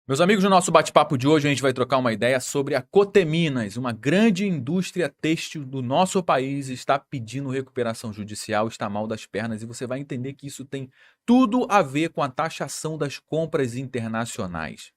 Meus amigos, no nosso bate-papo de hoje a gente vai trocar uma ideia sobre a Coteminas, uma grande indústria têxtil do nosso país está pedindo recuperação judicial, está mal das pernas e você vai entender que isso tem tudo a ver com a taxação das compras internacionais.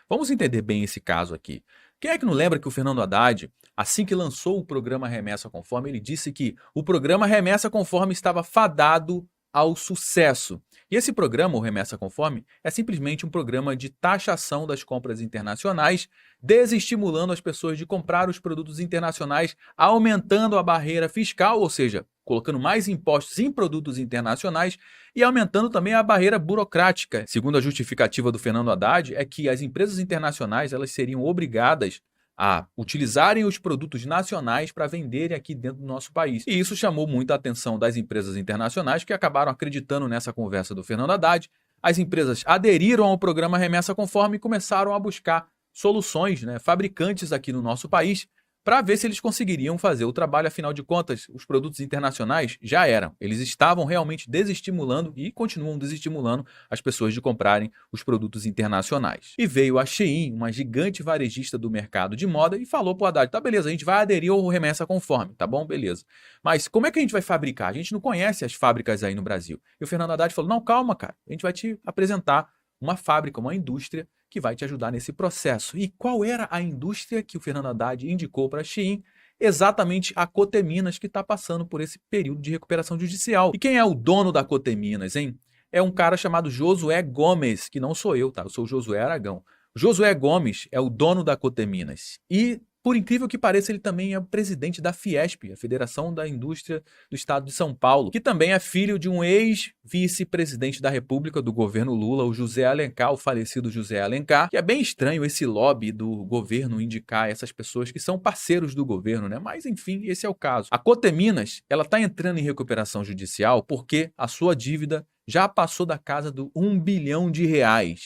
Vamos entender bem esse caso aqui. Quem é que não lembra que o Fernando Haddad, assim que lançou o programa Remessa Conforme, ele disse que o programa Remessa Conforme estava fadado ao sucesso. E esse programa, o Remessa Conforme, é simplesmente um programa de taxação das compras internacionais, desestimulando as pessoas de comprar os produtos internacionais, aumentando a barreira fiscal, ou seja, colocando mais impostos em produtos internacionais e aumentando também a barreira burocrática. Segundo a justificativa do Fernando Haddad, é que as empresas internacionais elas seriam obrigadas a utilizarem os produtos nacionais para venderem aqui dentro do nosso país. E isso chamou muita atenção das empresas internacionais que acabaram acreditando nessa conversa do Fernando Haddad. As empresas aderiram ao programa Remessa Conforme e começaram a buscar soluções, fabricantes aqui no nosso país, para ver se eles conseguiriam fazer o trabalho. Afinal de contas, os produtos internacionais já eram. Eles estavam realmente desestimulando e continuam desestimulando as pessoas de comprarem os produtos internacionais. E veio a Shein, uma gigante varejista do mercado de moda, e falou para o Haddad, tá beleza, a gente vai aderir ao Remessa Conforme, tá bom? Beleza. Mas como é que a gente vai fabricar? A gente não conhece as fábricas aí no Brasil. E o Fernando Haddad falou, não, calma, cara, a gente vai te apresentar uma fábrica, uma indústria que vai te ajudar nesse processo. E qual era a indústria que o Fernando Haddad indicou para a Shein? Exatamente a Coteminas, que está passando por esse período de recuperação judicial. E quem é o dono da Coteminas, hein? É um cara chamado Josué Gomes, que não sou eu, tá? Eu sou o Josué Aragão. Josué Gomes é o dono da Coteminas. E, por incrível que pareça, ele também é o presidente da Fiesp, a Federação da Indústria do Estado de São Paulo, que também é filho de um ex-vice-presidente da República do governo Lula, o José Alencar, o falecido José Alencar, que é bem estranho esse lobby do governo indicar essas pessoas que são parceiros do governo, né? Mas, enfim, esse é o caso. A Coteminas, ela está entrando em recuperação judicial porque a sua dívida já passou da casa do R$ 1 bilhão.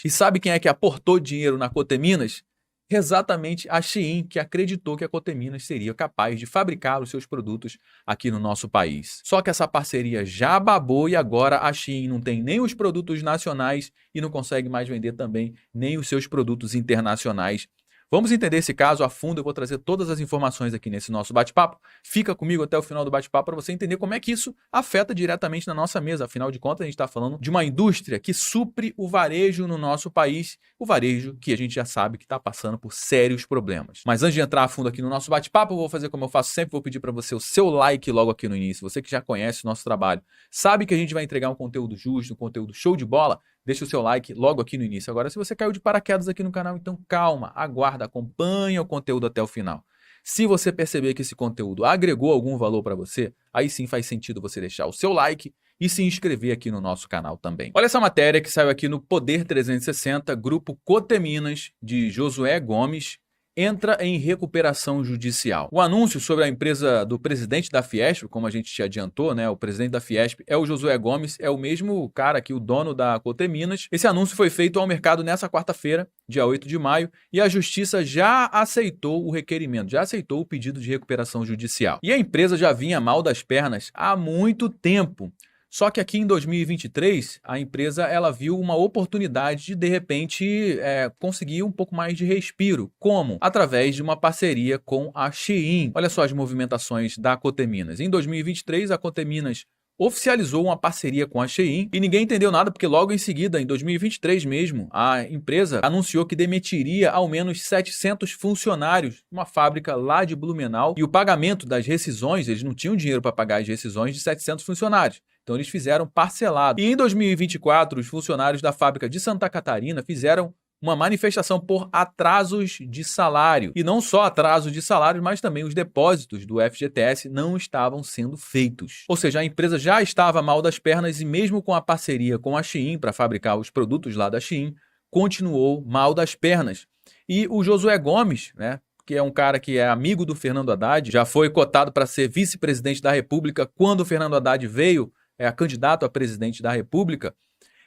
E sabe quem é que aportou dinheiro na Coteminas? Exatamente a Shein, que acreditou que a Coteminas seria capaz de fabricar os seus produtos aqui no nosso país. Só que essa parceria já babou e agora a Shein não tem nem os produtos nacionais e não consegue mais vender também nem os seus produtos internacionais. Vamos entender esse caso a fundo, eu vou trazer todas as informações aqui nesse nosso bate-papo. Fica comigo até o final do bate-papo para você entender como é que isso afeta diretamente na nossa mesa. Afinal de contas, a gente está falando de uma indústria que supre o varejo no nosso país, o varejo que a gente já sabe que está passando por sérios problemas. Mas antes de entrar a fundo aqui no nosso bate-papo, eu vou fazer como eu faço sempre, vou pedir para você o seu like logo aqui no início. Você que já conhece o nosso trabalho, sabe que a gente vai entregar um conteúdo justo, um conteúdo show de bola? Deixa o seu like logo aqui no início. Agora, se você caiu de paraquedas aqui no canal, então calma, aguarda, acompanha o conteúdo até o final. Se você perceber que esse conteúdo agregou algum valor para você, aí sim faz sentido você deixar o seu like e se inscrever aqui no nosso canal também. Olha essa matéria que saiu aqui no Poder 360, Grupo Coteminas, de Josué Gomes, entra em recuperação judicial. O anúncio sobre a empresa do presidente da Fiesp, como a gente te adiantou, o presidente da Fiesp é o Josué Gomes, é o mesmo cara aqui, o dono da Coteminas. Esse anúncio foi feito ao mercado nessa quarta-feira, dia 8 de maio, e a justiça já aceitou o requerimento, já aceitou o pedido de recuperação judicial. E a empresa já vinha mal das pernas há muito tempo. Só que aqui em 2023, a empresa ela viu uma oportunidade de repente, conseguir um pouco mais de respiro. Como? Através de uma parceria com a Shein. Olha só as movimentações da Coteminas. Em 2023, a Coteminas oficializou uma parceria com a Shein e ninguém entendeu nada porque logo em seguida, em 2023 mesmo, a empresa anunciou que demitiria ao menos 700 funcionários, uma fábrica lá de Blumenau, e o pagamento das rescisões, eles não tinham dinheiro para pagar as rescisões de 700 funcionários. Então eles fizeram parcelado. E em 2024, os funcionários da fábrica de Santa Catarina fizeram uma manifestação por atrasos de salário. E não só atrasos de salário, mas também os depósitos do FGTS não estavam sendo feitos. Ou seja, a empresa já estava mal das pernas e mesmo com a parceria com a Shein para fabricar os produtos lá da Shein, continuou mal das pernas. E o Josué Gomes, que é um cara que é amigo do Fernando Haddad, já foi cotado para ser vice-presidente da República quando o Fernando Haddad veio candidato a presidente da República.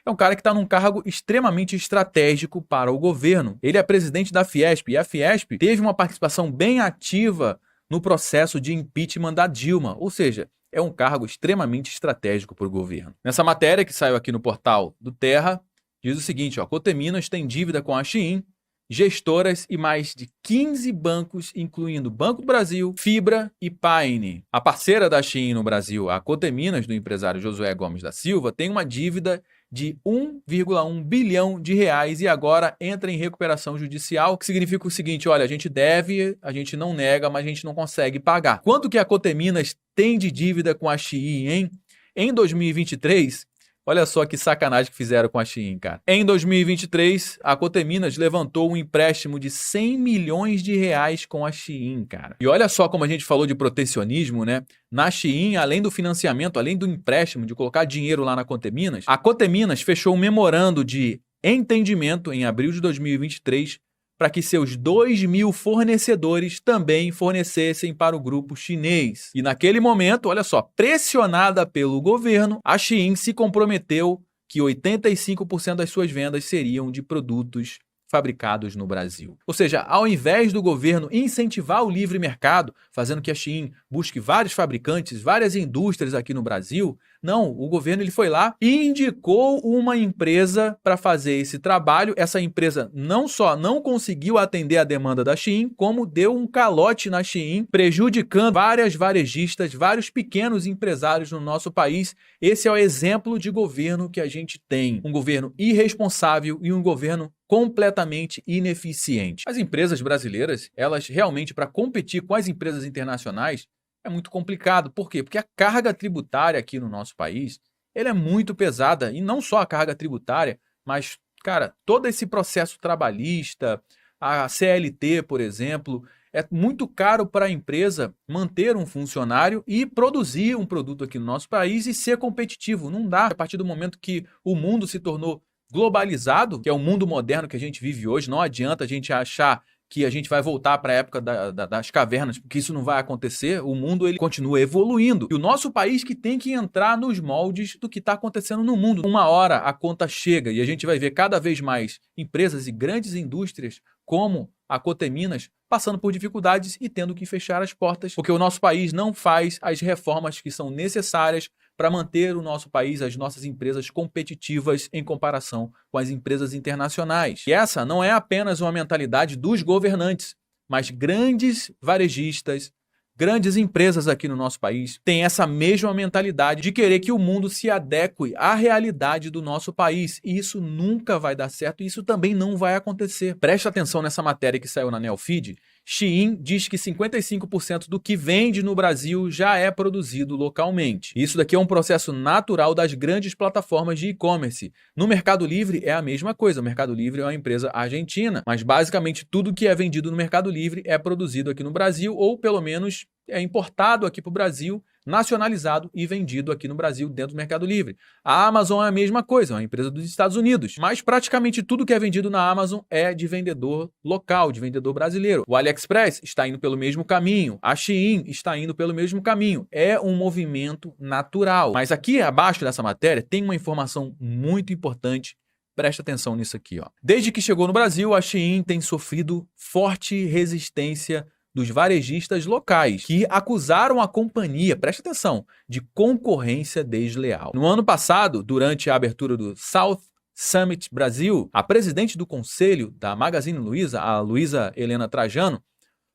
É um cara que está num cargo extremamente estratégico para o governo. Ele é presidente da Fiesp e a Fiesp teve uma participação bem ativa no processo de impeachment da Dilma, ou seja, é um cargo extremamente estratégico para o governo. Nessa matéria que saiu aqui no portal do Terra, diz o seguinte, Coteminas tem dívida com a Shein gestoras e mais de 15 bancos, incluindo Banco do Brasil, Fibra e Paine. A parceira da Shein no Brasil, a Coteminas, do empresário Josué Gomes da Silva, tem uma dívida de 1,1 bilhão de reais e agora entra em recuperação judicial, que significa o seguinte: olha, a gente deve, a gente não nega, mas a gente não consegue pagar. Quanto que a Coteminas tem de dívida com a Shein, hein? Em 2023, olha só que sacanagem que fizeram com a Shein, cara. Em 2023, a Coteminas levantou um empréstimo de 100 milhões de reais com a Shein, cara. E olha só como a gente falou de protecionismo, né? Na Shein, além do financiamento, além do empréstimo, de colocar dinheiro lá na Coteminas, a Coteminas fechou um memorando de entendimento em abril de 2023 para que seus 2.000 fornecedores também fornecessem para o grupo chinês. E naquele momento, olha só, pressionada pelo governo, a Shein se comprometeu que 85% das suas vendas seriam de produtos fabricados no Brasil. Ou seja, ao invés do governo incentivar o livre mercado, fazendo que a Shein busque vários fabricantes, várias indústrias aqui no Brasil, não, o governo ele foi lá e indicou uma empresa para fazer esse trabalho. Essa empresa não só não conseguiu atender a demanda da Shein, como deu um calote na Shein, prejudicando várias varejistas, vários pequenos empresários no nosso país. Esse é o exemplo de governo que a gente tem. Um governo irresponsável e um governo completamente ineficiente. As empresas brasileiras, elas realmente, para competir com as empresas internacionais, é muito complicado. Por quê? Porque a carga tributária aqui no nosso país, ela é muito pesada. E não só a carga tributária, mas, cara, todo esse processo trabalhista, a CLT, por exemplo, é muito caro para a empresa manter um funcionário e produzir um produto aqui no nosso país e ser competitivo. Não dá. A partir do momento que o mundo se tornou globalizado, que é o mundo moderno que a gente vive hoje, não adianta a gente achar que a gente vai voltar para a época das cavernas, porque isso não vai acontecer. O mundo ele continua evoluindo. E o nosso país que tem que entrar nos moldes do que está acontecendo no mundo. Uma hora a conta chega e a gente vai ver cada vez mais empresas e grandes indústrias como a Coteminas passando por dificuldades e tendo que fechar as portas, porque o nosso país não faz as reformas que são necessárias para manter o nosso país, as nossas empresas competitivas em comparação com as empresas internacionais. E essa não é apenas uma mentalidade dos governantes, mas grandes varejistas, grandes empresas aqui no nosso país têm essa mesma mentalidade de querer que o mundo se adeque à realidade do nosso país. E isso nunca vai dar certo e isso também não vai acontecer. Preste atenção nessa matéria que saiu na Neofeed. Shein diz que 55% do que vende no Brasil já é produzido localmente. Isso daqui é um processo natural das grandes plataformas de e-commerce. No Mercado Livre é a mesma coisa. O Mercado Livre é uma empresa argentina, mas basicamente tudo que é vendido no Mercado Livre é produzido aqui no Brasil ou pelo menos é importado aqui para o Brasil, nacionalizado e vendido aqui no Brasil dentro do Mercado Livre. A Amazon é a mesma coisa, é uma empresa dos Estados Unidos, mas praticamente tudo que é vendido na Amazon é de vendedor local, de vendedor brasileiro. O AliExpress está indo pelo mesmo caminho, a Shein está indo pelo mesmo caminho. É um movimento natural. Mas aqui abaixo dessa matéria tem uma informação muito importante. Presta atenção nisso aqui, ó. Desde que chegou no Brasil, a Shein tem sofrido forte resistência dos varejistas locais, que acusaram a companhia, preste atenção, de concorrência desleal. No ano passado, durante a abertura do South Summit Brasil, a presidente do conselho da Magazine Luiza, a Luiza Helena Trajano,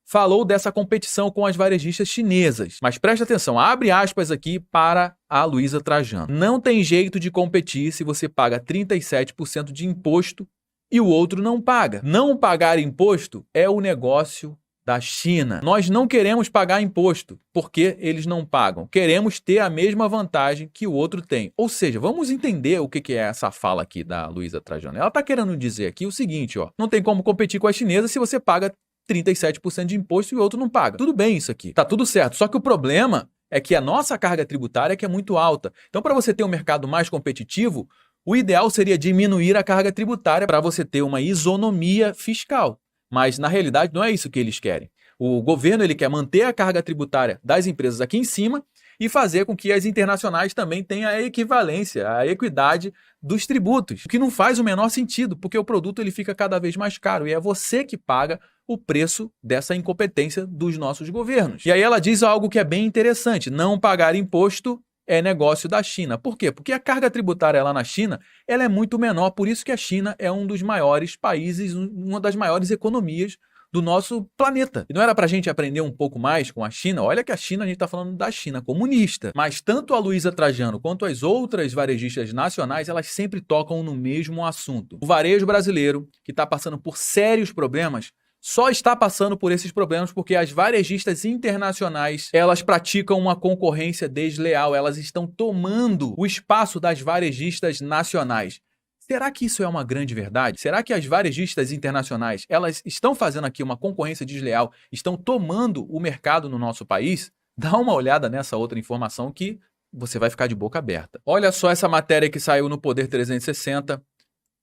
falou dessa competição com as varejistas chinesas. Mas preste atenção, abre aspas aqui para a Luiza Trajano. Não tem jeito de competir se você paga 37% de imposto e o outro não paga. Não pagar imposto é o negócio da China. Nós não queremos pagar imposto porque eles não pagam. Queremos ter a mesma vantagem que o outro tem. Ou seja, vamos entender o que é essa fala aqui da Luiza Trajano. Ela está querendo dizer aqui o seguinte, ó, não tem como competir com a chinesa se você paga 37% de imposto e o outro não paga. Tudo bem isso aqui, tá tudo certo. Só que o problema é que a nossa carga tributária é que é muito alta. Então, para você ter um mercado mais competitivo, o ideal seria diminuir a carga tributária para você ter uma isonomia fiscal. Mas, na realidade, não é isso que eles querem. O governo ele quer manter a carga tributária das empresas aqui em cima e fazer com que as internacionais também tenham a equivalência, a equidade dos tributos, o que não faz o menor sentido, porque o produto ele fica cada vez mais caro e é você que paga o preço dessa incompetência dos nossos governos. E aí ela diz algo que é bem interessante, não pagar imposto é negócio da China. Por quê? Porque a carga tributária lá na China, ela é muito menor, por isso que a China é um dos maiores países, uma das maiores economias do nosso planeta. E não era para a gente aprender um pouco mais com a China? Olha que a China, a gente está falando da China comunista. Mas tanto a Luísa Trajano quanto as outras varejistas nacionais, elas sempre tocam no mesmo assunto. O varejo brasileiro, que está passando por sérios problemas, só está passando por esses problemas porque as varejistas internacionais, elas praticam uma concorrência desleal, elas estão tomando o espaço das varejistas nacionais. Será que isso é uma grande verdade? Será que as varejistas internacionais, elas estão fazendo aqui uma concorrência desleal, estão tomando o mercado no nosso país? Dá uma olhada nessa outra informação que você vai ficar de boca aberta. Olha só essa matéria que saiu no Poder 360.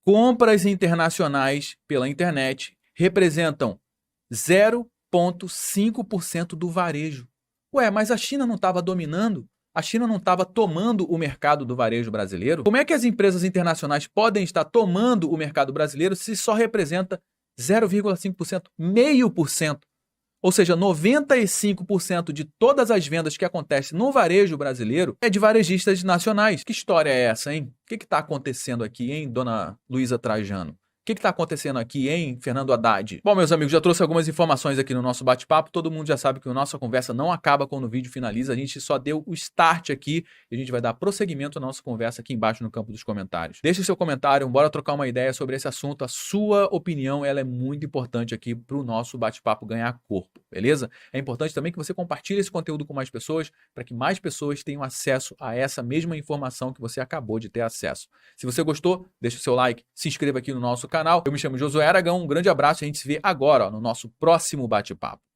Compras internacionais pela internet representam 0,5% do varejo. Ué, mas a China não estava dominando? A China não estava tomando o mercado do varejo brasileiro? Como é que as empresas internacionais podem estar tomando o mercado brasileiro se só representa 0,5%, 0,5%? Ou seja, 95% de todas as vendas que acontecem no varejo brasileiro é de varejistas nacionais. Que história é essa, hein? O que está acontecendo aqui, hein, dona Luísa Trajano? O que está acontecendo aqui, hein, Fernando Haddad? Bom, meus amigos, já trouxe algumas informações aqui no nosso bate-papo. Todo mundo já sabe que a nossa conversa não acaba quando o vídeo finaliza. A gente só deu o start aqui e a gente vai dar prosseguimento à nossa conversa aqui embaixo no campo dos comentários. Deixe o seu comentário, bora trocar uma ideia sobre esse assunto. A sua opinião, ela é muito importante aqui para o nosso bate-papo ganhar corpo, beleza? É importante também que você compartilhe esse conteúdo com mais pessoas para que mais pessoas tenham acesso a essa mesma informação que você acabou de ter acesso. Se você gostou, deixa o seu like, se inscreva aqui no nosso canal. Eu me chamo Josué Aragão, um grande abraço e a gente se vê agora no nosso próximo bate-papo.